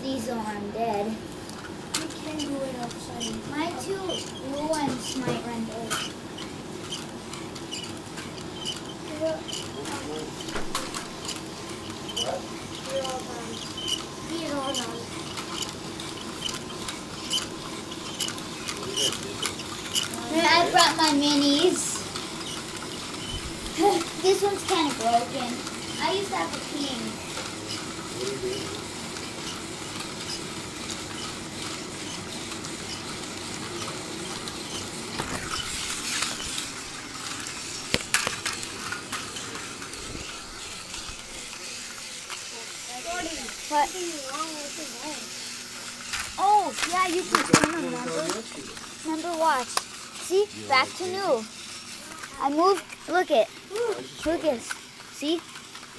these aren't dead. You can do it outside. My 2 blue ones might run dead. They're all done. These are all done. I brought my minis. This one's kind of broken. I used to have a pink. What? Oh, yeah, you can turn them, remember, watch. See? Back to new. I moved, look it. Lucas, see?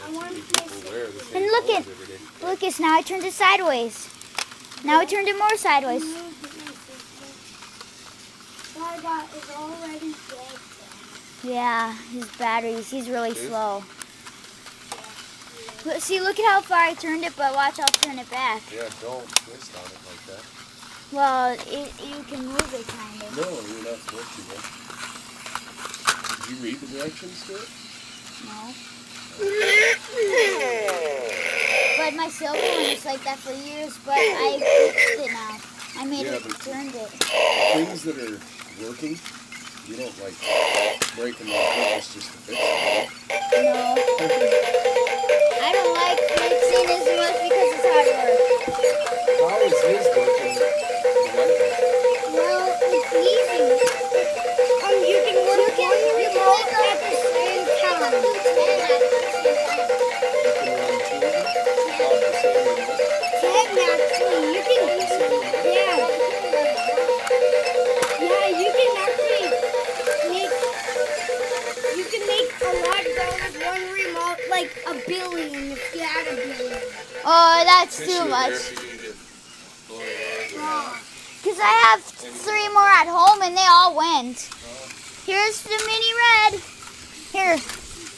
And look it. Lucas, now I turned it sideways. Now I turned it more sideways. Is already dead. Yeah, his batteries, he's really slow. See, look at how far I turned it, but watch, I'll turn it back. Yeah, don't twist on it like that. Well, you can move it kind of. No, you're not supposed to, though. Did you read the directions to it? No. But my silver one was like that for years, but I fixed it now. I made it, turned it. Things that are working, you don't like break them on purpose just to fix them. No. I don't like fixing as much because it's hard work. How is his working? Well, it's easy. You can work on the remote at the same time. Technically, you can make a lot of dollars one remote, like $1 billion if you had $1 billion. Oh, that's too much. Because I have 3 more at home and they all went. Here's the mini red. Here,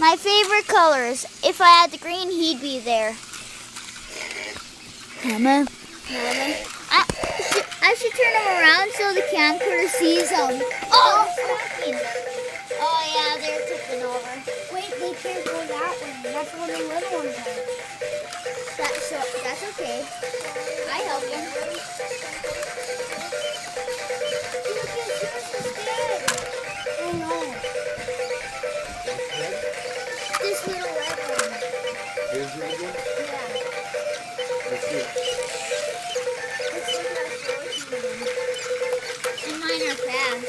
my favorite colors. If I had the green, he'd be there. Mama. I should turn him around so the camcorder sees him. Oh, oh yeah, they're tipping over. Wait, they can't go that way. That's what the little ones are. That's okay. I help him. I know. This little red one. Here's the other one? Yeah. That's it. And mine are fast.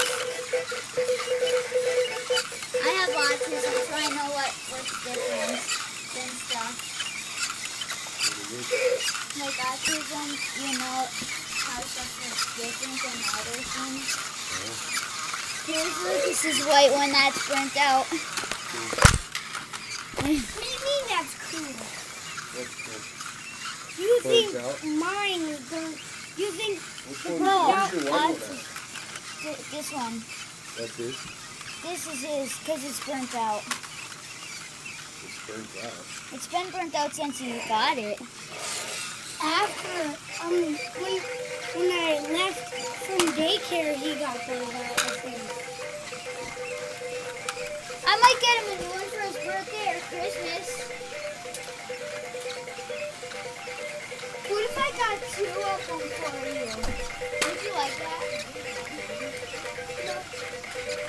I have autism, so I know what's different than stuff. Like autism, you know how stuff is different than other things. Here's Lucas's white one that's burnt out. What do you mean that's cool? That's cool. You think Burnt out? mine is going? You think? Which one? No, Where's your one at? This one. That's his? This is his because it's burnt out. It's burnt out. It's been burnt out since you got it. After when I left from daycare, he got burned out. I think. I might get him a new one for his birthday or Christmas. What if I got 2 of them for you? Would you like that?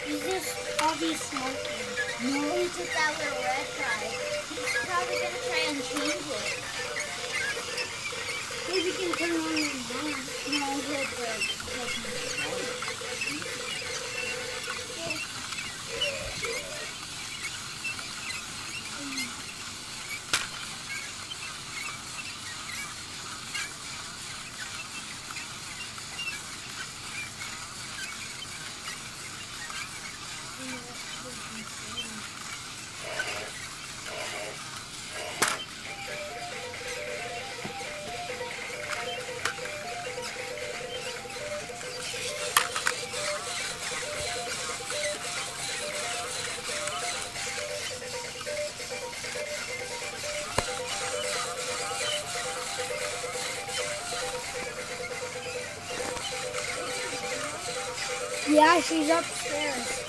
He's just probably smoking. No, he took that little red guy. He's probably going to try and change it. Maybe you can turn on your light. No, he'll break. Yeah, she's upstairs.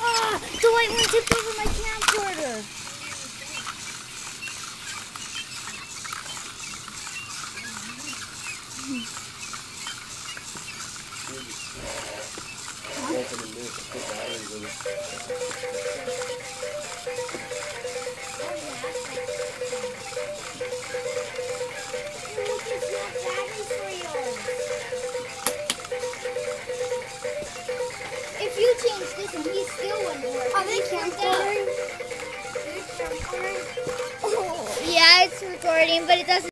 Ah, the white one tipped over my camcorder. Opening this, put batteries in it. If you change this and he still wouldn't work. Are they camcording? Oh, yeah, it's recording, but it doesn't.